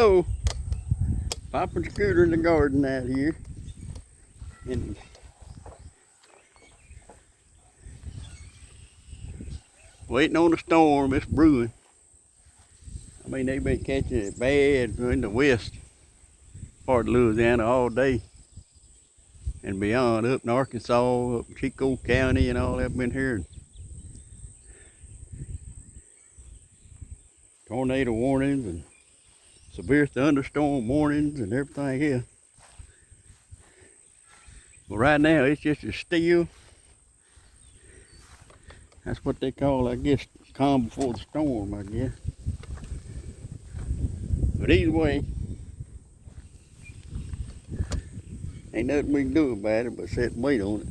Hello. Popping Scooter in the garden out here. And waiting on the storm. It's brewing. I mean, they've been catching it bad in the west part of Louisiana all day and beyond, up in Arkansas, up in Chico County and all that. Been hearing tornado warnings and severe thunderstorm warnings and everything here. But right now it's just as still. That's what they call, I guess, calm before the storm, I guess. But either way, ain't nothing we can do about it but sit and wait on it.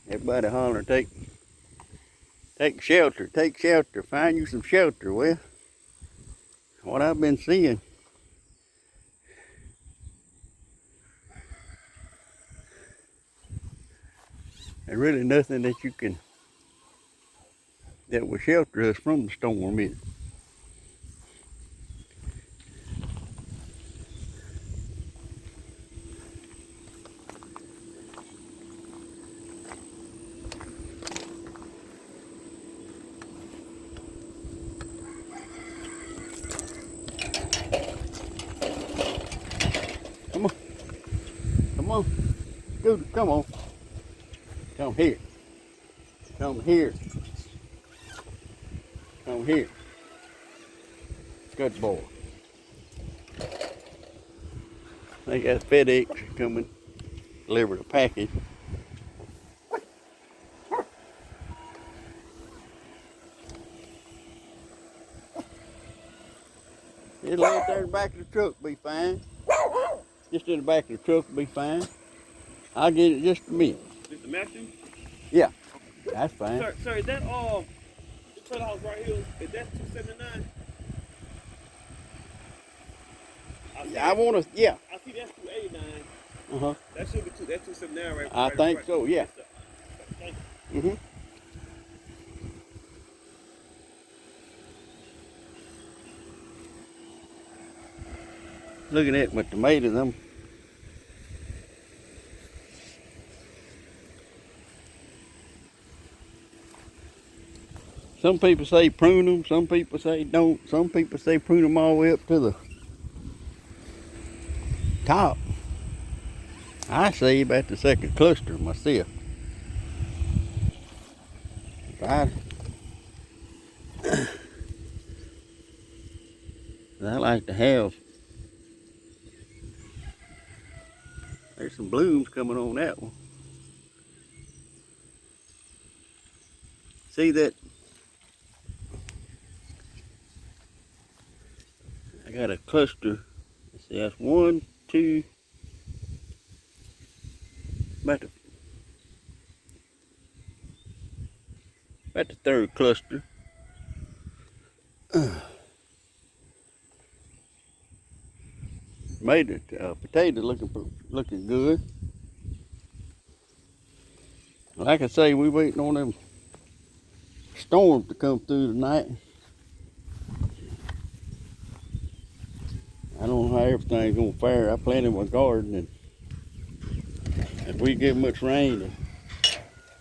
Everybody hollering, take shelter, find you some shelter. Well, what I've been seeing, there's really nothing that will shelter us from the storm, is it? Come on, Scooter, come on. Come here. Come here. Come here. Good boy. They got FedEx coming, deliver the package. Just lay it there in the back of the truck, be fine. Just in the back of the truck will be fine. I'll get it just a minute. Just the matching? Yeah, that's fine. Sir, is that the trailer house right here? Is that 279? I want to, yeah. I see that's 289. Uh-huh. That should be that's 279 right. I think right. so, yeah. Thank you. Mm-hmm. Looking at my tomatoes, some people say prune them, some people say don't, some people say prune them all the way up to the top. I say about the second cluster myself. I like to have, there's some blooms coming on that one. See that? I got a cluster. Let's see, that's 1, 2, about the third cluster. Made it potato looking good. Like I say, we waiting on them storms to come through tonight. I don't know how everything's gonna fare. I planted my garden, and if we get much rain, and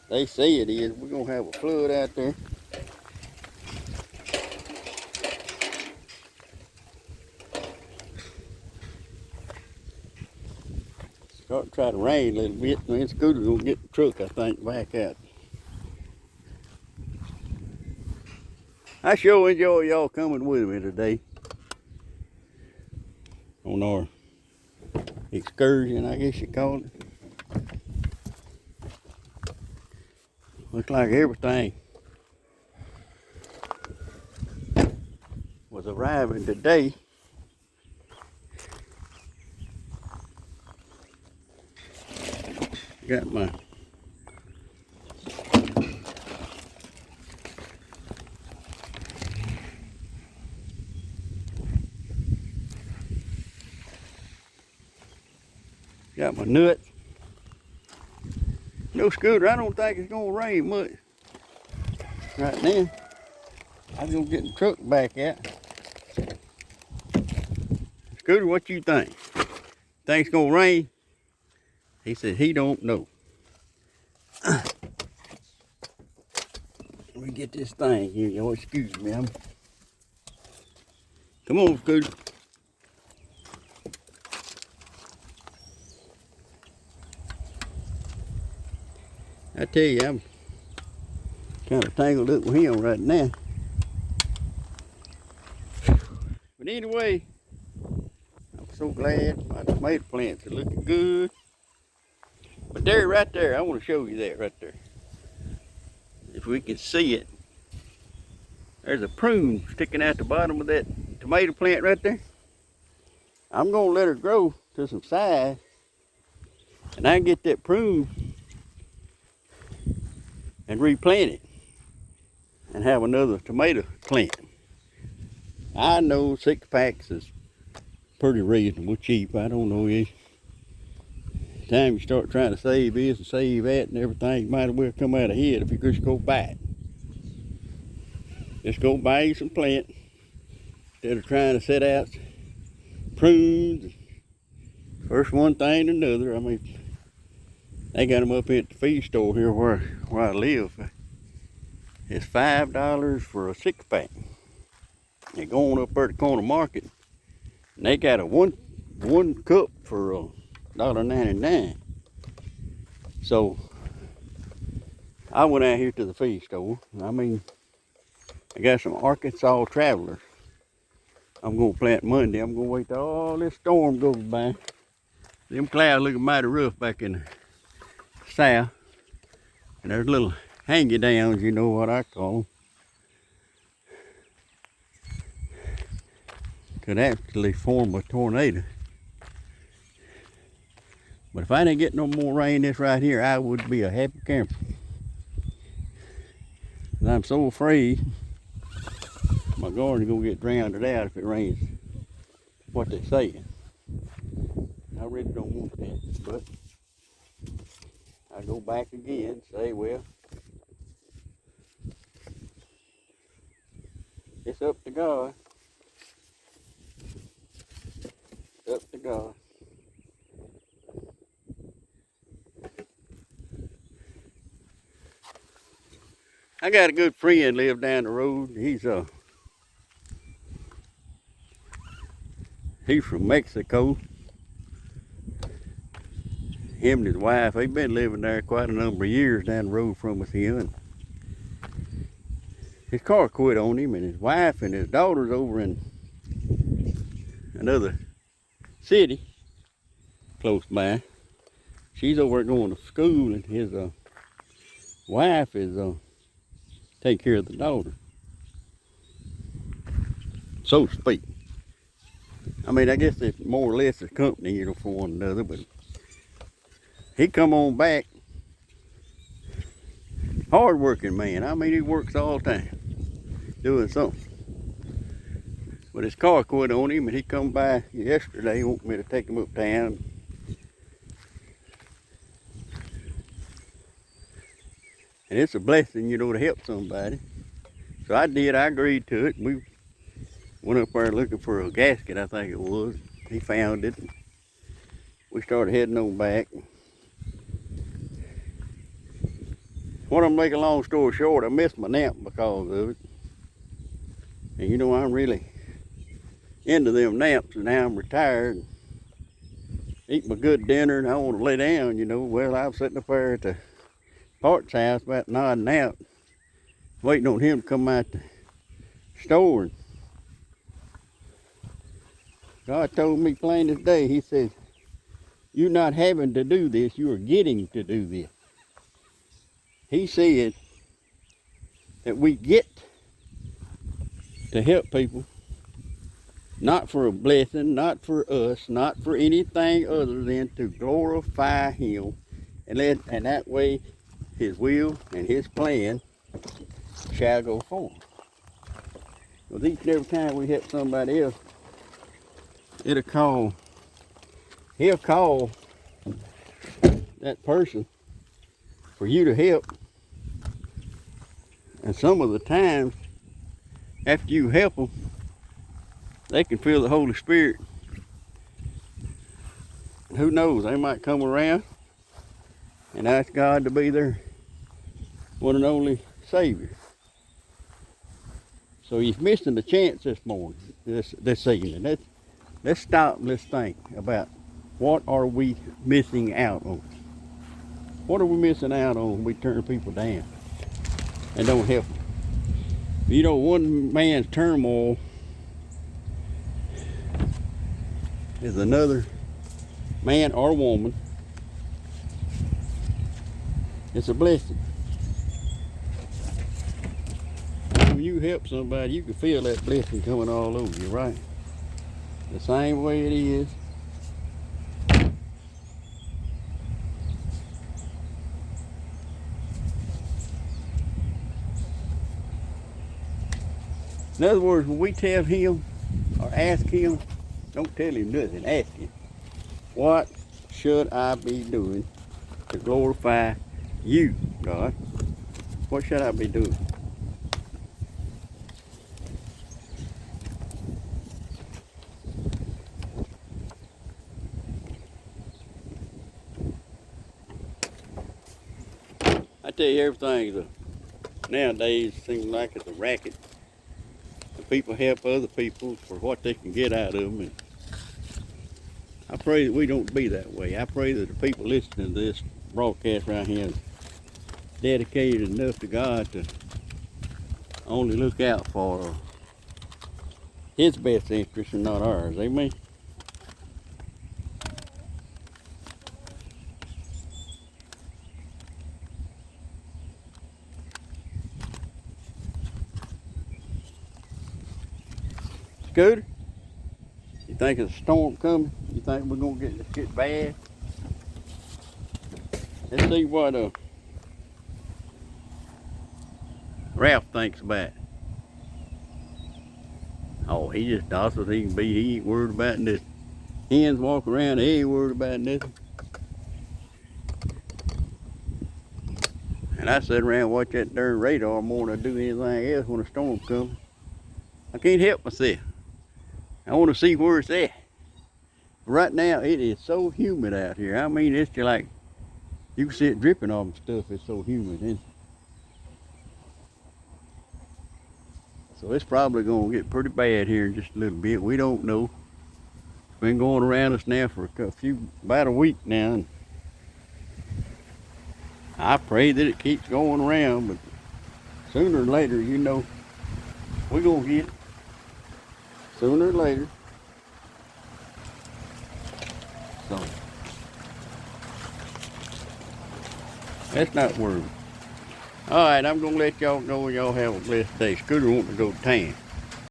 they say it is, we're gonna have a flood out there. Start to try to rain a little bit, and then Scooter's gonna get the truck, I think, back out. I sure enjoy y'all coming with me today on our excursion, I guess you call it. Looks like everything was arriving today. Got my nuts. No, Scooter, I don't think it's gonna rain much right now. I was gonna get the truck back out. Scooter, what you think? Think it's gonna rain? He said he don't know. Let me get this thing here, y'all. Excuse me. Come on, Scooter. I tell you, I'm kind of tangled up with him right now. But anyway, I'm so glad my tomato plants are looking good. But there, right there, I want to show you that right there. If we can see it, there's a prune sticking out the bottom of that tomato plant right there. I'm gonna let her grow to some size, and I can get that prune and replant it and have another tomato plant. I know 6 packs is pretty reasonable, cheap. I don't know, time you start trying to save this and save that and everything, you might as well come out ahead if you just go buy it. Just go buy you some plant instead of trying to set out prunes, first one thing to another. I mean, they got them up at the feed store here where I live. It's $5 for a 6 pack. They're going up there at the corner market, and they got a one cup for $1.99. So I went out here to the feed store. I mean, I got some Arkansas Travelers. I'm gonna plant Monday. I'm gonna wait till all this storm goes by. Them clouds looking mighty rough back in the south. And there's little hangy downs, you know what I call them. Could actually form a tornado. But if I didn't get no more rain this right here, I would be a happy camper. And I'm so afraid my garden is gonna get drowned out if it rains. What they saying. I really don't want that, but I go back again and say, well, it's up to God. It's up to God. I got a good friend live down the road. He's from Mexico. Him and his wife, they've been living there quite a number of years down the road from us here. And his car quit on him, and his wife and his daughter's over in another city close by. She's over going to school, and his wife is taking care of the daughter, so to speak. I mean, I guess it's more or less a company, you know, for one another, but he come on back, hard-working man. I mean, he works all the time, doing something. But his car quit on him, and he come by yesterday. He wanted me to take him uptown. And it's a blessing, you know, to help somebody. So I did. I agreed to it. We went up there looking for a gasket, I think it was. He found it. We started heading on back. What I'm making a long story short, I missed my nap because of it. And you know, I'm really into them naps, and now I'm retired. Eat my good dinner, and I want to lay down, you know. Well, I was sitting up there at the Park's house about nodding out, waiting on him to come out the store. And God told me plain as day, he said, you're not having to do this, you are getting to do this. He said that we get to help people, not for a blessing, not for us, not for anything other than to glorify him, and that way his will and his plan shall go forward. Because each and every time we help somebody else, he'll call that person for you to help. And some of the times after you help them, they can feel the Holy Spirit. And who knows, they might come around and ask God to be their one and only Savior. So you're missing the chance this morning, this evening. Let's stop and let's think about what are we missing out on. What are we missing out on when we turn people down and don't help them? You know, one man's turmoil is another man or woman. It's a blessing. When you help somebody, you can feel that blessing coming all over you, right? The same way it is. In other words, when we tell him or ask him, don't tell him nothing, ask him, what should I be doing to glorify you, God? What should I be doing? I tell you, everything nowadays seems like it's a racket. The people help other people for what they can get out of them. And I pray that we don't be that way. I pray that the people listening to this broadcast right here is dedicated enough to God to only look out for his best interest and not ours. Amen. Scooter, you think there's a storm coming? You think we're gonna get bad? Let's see what Ralph thinks about it. Oh, he just docile as he can be. He ain't worried about nothing. Hens walk around, they ain't worried about nothing. And I sit around and watch that darn radar more than I do anything else when a storm comes. I can't help myself. I want to see where it's at. Right now, it is so humid out here. I mean, it's just like you can see it dripping off and stuff. It's so humid. And so it's probably going to get pretty bad here in just a little bit. We don't know. It's been going around us now for about a week now. And I pray that it keeps going around, but sooner or later, you know, we're going to get it. Sooner or later. So, that's not worrying. All right, I'm going to let y'all go. Y'all have a blessed day. Scooter wants to go to town.